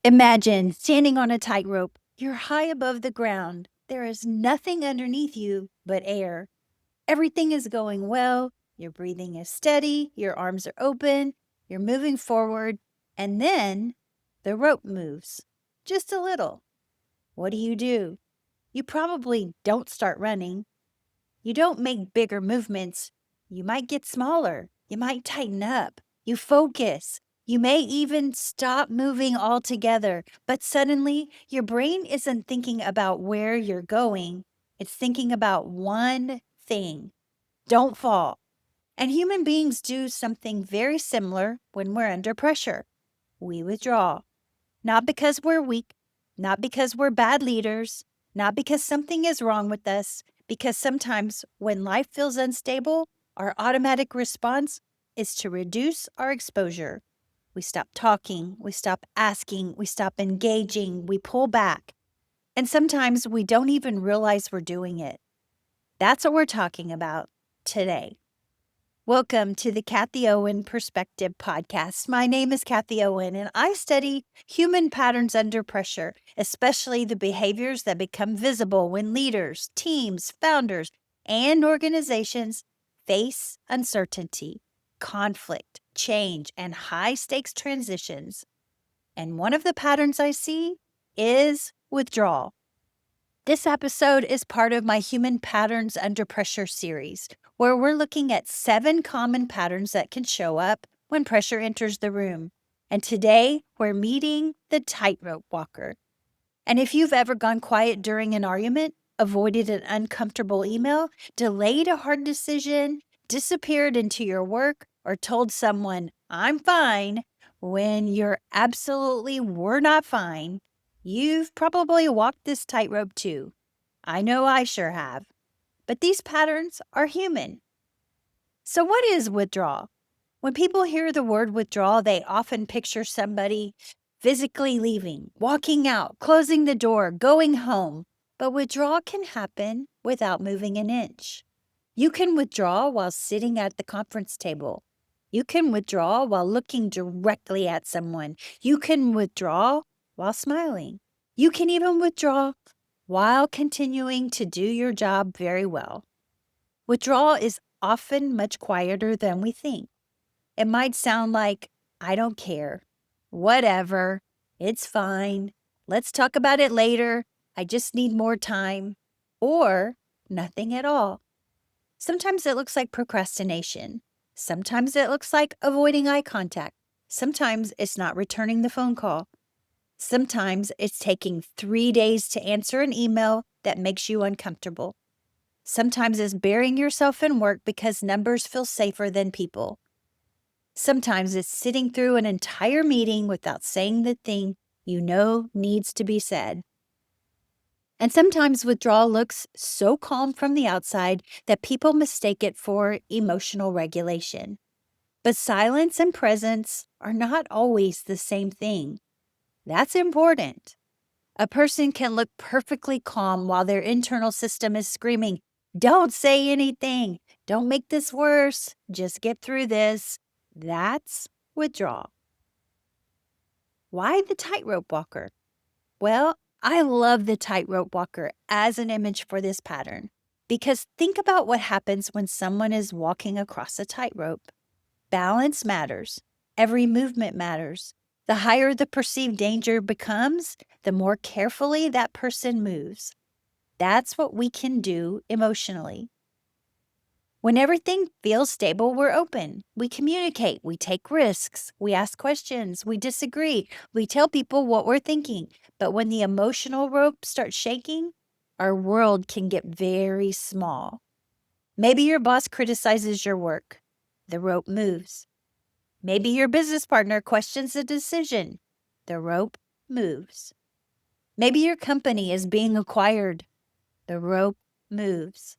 Imagine standing on a tightrope. You're high above the ground. There is nothing underneath you but air. Everything is going well. Your breathing is steady. Your arms are open. You're moving forward. And then the rope moves just a little. What do? You probably don't start running. You don't make bigger movements. You might get smaller. You might tighten up. You focus. You may even stop moving altogether. But suddenly, your brain isn't thinking about where you're going. It's thinking about one thing: don't fall. And human beings do something very similar when we're under pressure. We withdraw. Not because we're weak, not because we're bad leaders, not because something is wrong with us, because sometimes when life feels unstable, our automatic response is to reduce our exposure. We stop talking, we stop asking, we stop engaging, we pull back. And sometimes we don't even realize we're doing it. That's what we're talking about today. Welcome to the Kathie Owen Perspective podcast. My name is Kathie Owen, and I study human patterns under pressure, especially the behaviors that become visible when leaders, teams, founders, and organizations face uncertainty, conflict, change, and high-stakes transitions. And one of the patterns I see is withdrawal. This episode is part of my Human Patterns Under Pressure series, where we're looking at 7 common patterns that can show up when pressure enters the room. And today, we're meeting the Tightrope Walker. And if you've ever gone quiet during an argument, avoided an uncomfortable email, delayed a hard decision, disappeared into your work, or told someone, "I'm fine," when you're absolutely were not fine, you've probably walked this tightrope too. I know I sure have. But these patterns are human. So, what is withdrawal? When people hear the word withdrawal, they often picture somebody physically leaving, walking out, closing the door, going home. But withdrawal can happen without moving an inch. You can withdraw while sitting at the conference table. You can withdraw while looking directly at someone. You can withdraw while smiling. You can even withdraw while continuing to do your job very well. Withdrawal is often much quieter than we think. It might sound like, "I don't care, whatever, it's fine, let's talk about it later, I just need more time," or nothing at all. Sometimes it looks like procrastination. Sometimes it looks like avoiding eye contact. Sometimes it's not returning the phone call. Sometimes it's taking 3 days to answer an email that makes you uncomfortable. Sometimes it's burying yourself in work because numbers feel safer than people. Sometimes it's sitting through an entire meeting without saying the thing you know needs to be said. And sometimes withdrawal looks so calm from the outside that people mistake it for emotional regulation. But silence and presence are not always the same thing. That's important. A person can look perfectly calm while their internal system is screaming, "Don't say anything. Don't make this worse. Just get through this." That's withdrawal. Why the tightrope walker? Well, I love the tightrope walker as an image for this pattern, because think about what happens when someone is walking across a tightrope. Balance matters. Every movement matters. The higher the perceived danger becomes, the more carefully that person moves. That's what we can do emotionally. When everything feels stable, we're open. We communicate, we take risks, we ask questions, we disagree, we tell people what we're thinking. But when the emotional rope starts shaking, our world can get very small. Maybe your boss criticizes your work. The rope moves. Maybe your business partner questions a decision. The rope moves. Maybe your company is being acquired. The rope moves.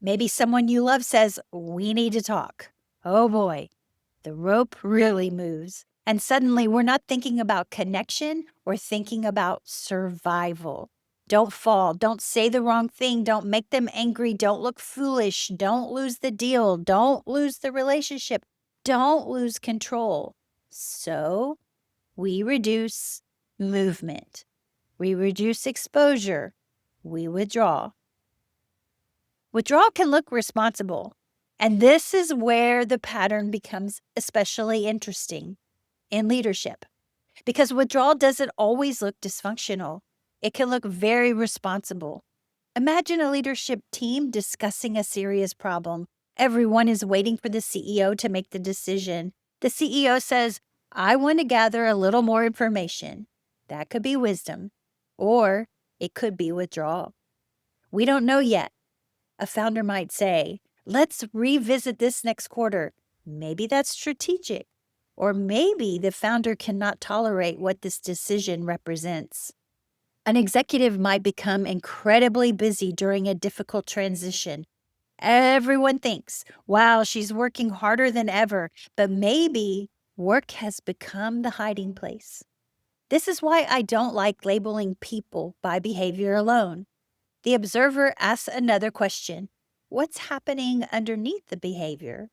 Maybe someone you love says, "We need to talk." Oh boy, the rope really moves. And suddenly we're not thinking about connection, we're thinking about survival. Don't fall, don't say the wrong thing, don't make them angry, don't look foolish, don't lose the deal, don't lose the relationship, don't lose control. So we reduce, movement. We reduce exposure. We withdraw. Withdrawal can look responsible. And this is where the pattern becomes especially interesting in leadership. Because withdrawal doesn't always look dysfunctional. It can look very responsible. Imagine a leadership team discussing a serious problem. Everyone is waiting for the CEO to make the decision. The CEO says, I want to gather a little more information. That could be wisdom, or it could be withdrawal. We don't know yet. A founder might say, let's revisit this next quarter. Maybe that's strategic. Or maybe the founder cannot tolerate what this decision represents. An executive might become incredibly busy during a difficult transition. Everyone thinks, wow, she's working harder than ever, but maybe work has become the hiding place. This is why I don't like labeling people by behavior alone. The observer asks another question. What's happening underneath the behavior?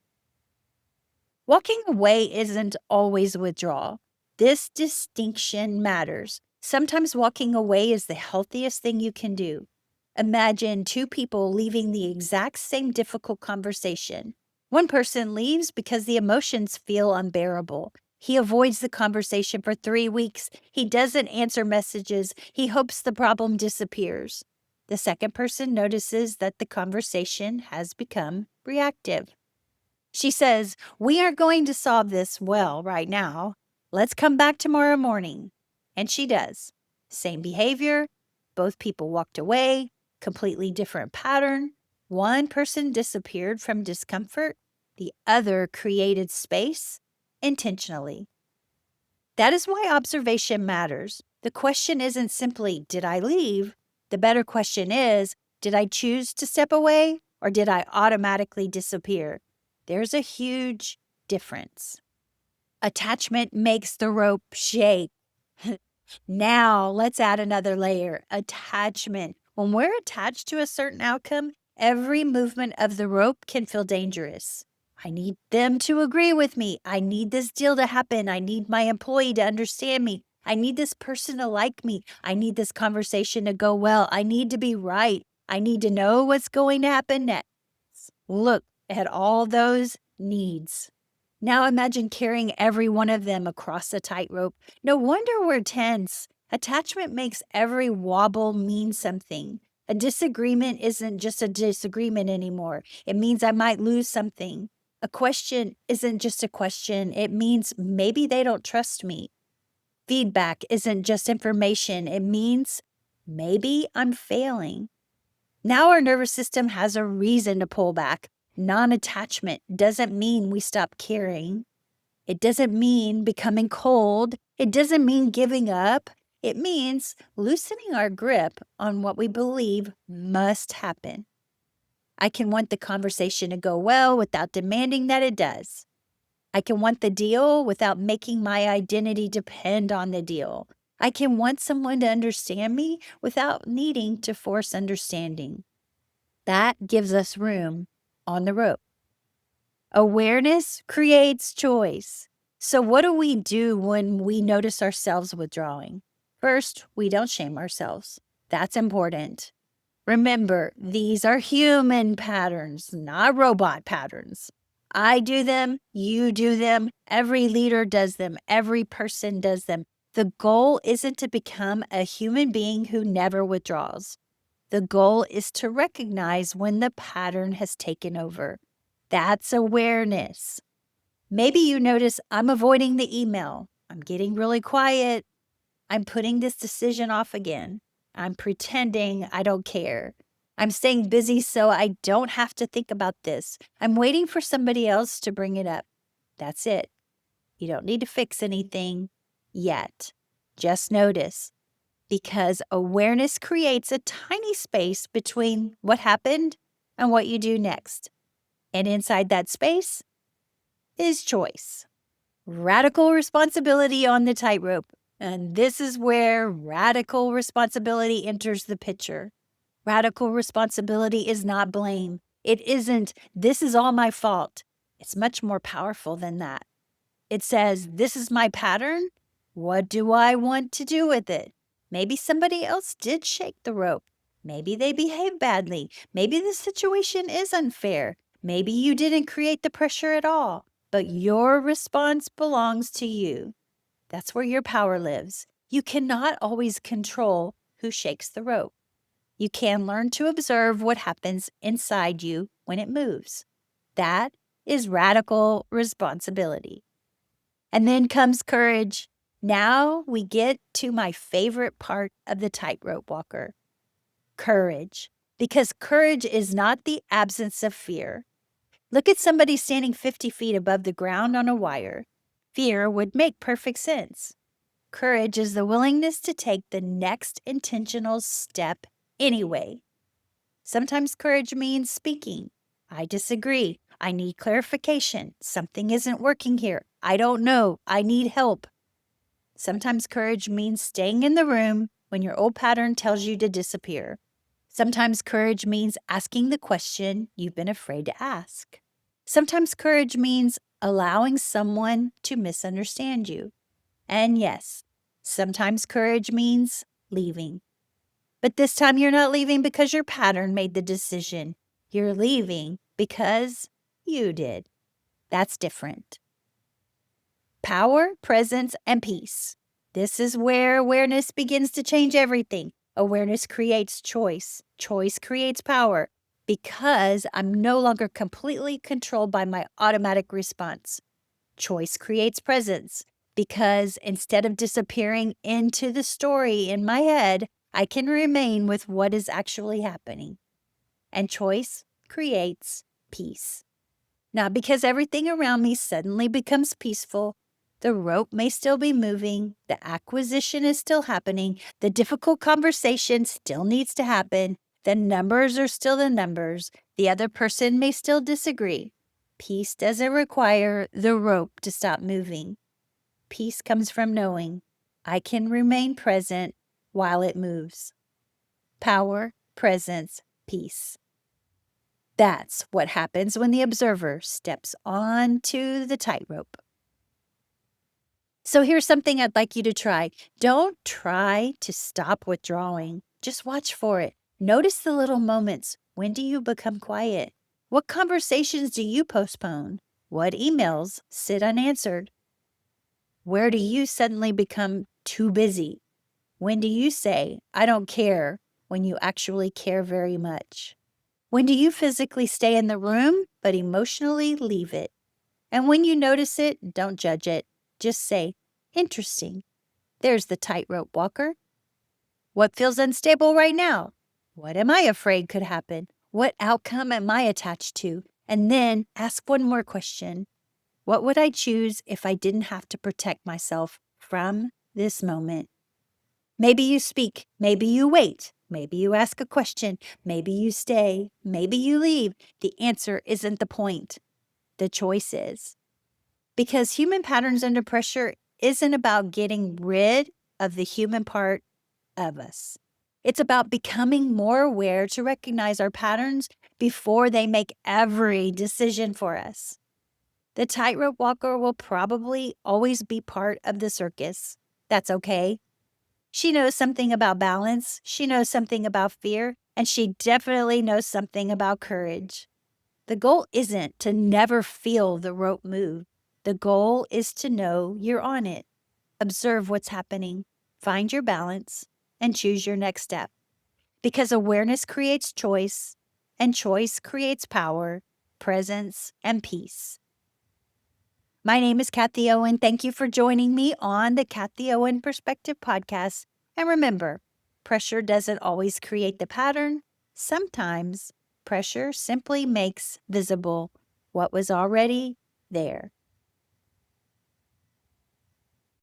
Walking away isn't always withdrawal. This distinction matters. Sometimes walking away is the healthiest thing you can do. Imagine two people leaving the exact same difficult conversation. One person leaves because the emotions feel unbearable. He avoids the conversation for 3 weeks. He doesn't answer messages. He hopes the problem disappears. The second person notices that the conversation has become reactive. She says, we aren't going to solve this well right now. Let's come back tomorrow morning. And she does. Same behavior. Both people walked away. Completely different pattern. One person disappeared from discomfort. The other created space intentionally. That is why observation matters. The question isn't simply, did I leave? The better question is, did I choose to step away or did I automatically disappear? There's a huge difference. Attachment makes the rope shake. Now, let's add another layer, attachment. When we're attached to a certain outcome, every movement of the rope can feel dangerous. I need them to agree with me. I need this deal to happen. I need my employee to understand me. I need this person to like me. I need this conversation to go well. I need to be right. I need to know what's going to happen next. Look at all those needs. Now imagine carrying every one of them across a tightrope. No wonder we're tense. Attachment makes every wobble mean something. A disagreement isn't just a disagreement anymore. It means I might lose something. A question isn't just a question. It means maybe they don't trust me. Feedback isn't just information. It means maybe I'm failing. Now our nervous system has a reason to pull back. Non-attachment doesn't mean we stop caring. It doesn't mean becoming cold. It doesn't mean giving up. It means loosening our grip on what we believe must happen. I can want the conversation to go well without demanding that it does. I can want the deal without making my identity depend on the deal. I can want someone to understand me without needing to force understanding. That gives us room on the rope. Awareness creates choice. So what do we do when we notice ourselves withdrawing? First, we don't shame ourselves. That's important. Remember, these are human patterns, not robot patterns. I do them, you do them, every leader does them, every person does them. The goal isn't to become a human being who never withdraws. The goal is to recognize when the pattern has taken over. That's awareness. Maybe you notice I'm avoiding the email. I'm getting really quiet. I'm putting this decision off again. I'm pretending I don't care. I'm staying busy so I don't have to think about this. I'm waiting for somebody else to bring it up. That's it. You don't need to fix anything yet. Just notice. Because awareness creates a tiny space between what happened and what you do next. And inside that space is choice. Radical responsibility on the tightrope. And this is where radical responsibility enters the picture. Radical responsibility is not blame. It isn't, this is all my fault. It's much more powerful than that. It says, this is my pattern, What do I want to do with it? Maybe somebody else did shake the rope. Maybe they behaved badly. Maybe the situation is unfair. Maybe you didn't create the pressure at all, but your response belongs to you. That's where your power lives. You cannot always control who shakes the rope. You can learn to observe what happens inside you when it moves. That is radical responsibility. And then comes courage. Now we get to my favorite part of the tightrope walker, courage. Because courage is not the absence of fear. Look at somebody standing 50 feet above the ground on a wire. Fear would make perfect sense. Courage is the willingness to take the next intentional step anyway. Sometimes courage means speaking. I disagree. I need clarification. Something isn't working here. I don't know. I need help. Sometimes courage means staying in the room when your old pattern tells you to disappear. Sometimes courage means asking the question you've been afraid to ask. Sometimes courage means allowing someone to misunderstand you. And yes, sometimes courage means leaving. But this time you're not leaving because your pattern made the decision. You're leaving because you did. That's different. Power, presence, and peace. This is where awareness begins to change everything. Awareness creates choice. Choice creates power because I'm no longer completely controlled by my automatic response. Choice creates presence because instead of disappearing into the story in my head, I can remain with what is actually happening. And choice creates peace. Not because everything around me suddenly becomes peaceful. The rope may still be moving. The acquisition is still happening. The difficult conversation still needs to happen. The numbers are still the numbers. The other person may still disagree. Peace doesn't require the rope to stop moving. Peace comes from knowing I can remain present while it moves. Power, presence, peace. That's what happens when the observer steps onto the tightrope. So here's something I'd like you to try. Don't try to stop withdrawing. Just watch for it. Notice the little moments. When do you become quiet? What conversations do you postpone? What emails sit unanswered? Where do you suddenly become too busy? When do you say, I don't care, when you actually care very much? When do you physically stay in the room, but emotionally leave it? And when you notice it, don't judge it. Just say, interesting. There's the tightrope walker. What feels unstable right now? What am I afraid could happen? What outcome am I attached to? And then ask one more question. What would I choose if I didn't have to protect myself from this moment? Maybe you speak. Maybe you wait. Maybe you ask a question. Maybe you stay. Maybe you leave. The answer isn't the point. The choice is. Because human patterns under pressure isn't about getting rid of the human part of us. It's about becoming more aware to recognize our patterns before they make every decision for us. The tightrope walker will probably always be part of the circus. That's okay. She knows something about balance, she knows something about fear, and she definitely knows something about courage. The goal isn't to never feel the rope move. The goal is to know you're on it. Observe what's happening, find your balance, and choose your next step. Because awareness creates choice, and choice creates power, presence, and peace. My name is Kathie Owen. Thank you for joining me on the Kathie Owen Perspective podcast. And remember, pressure doesn't always create the pattern. Sometimes pressure simply makes visible what was already there.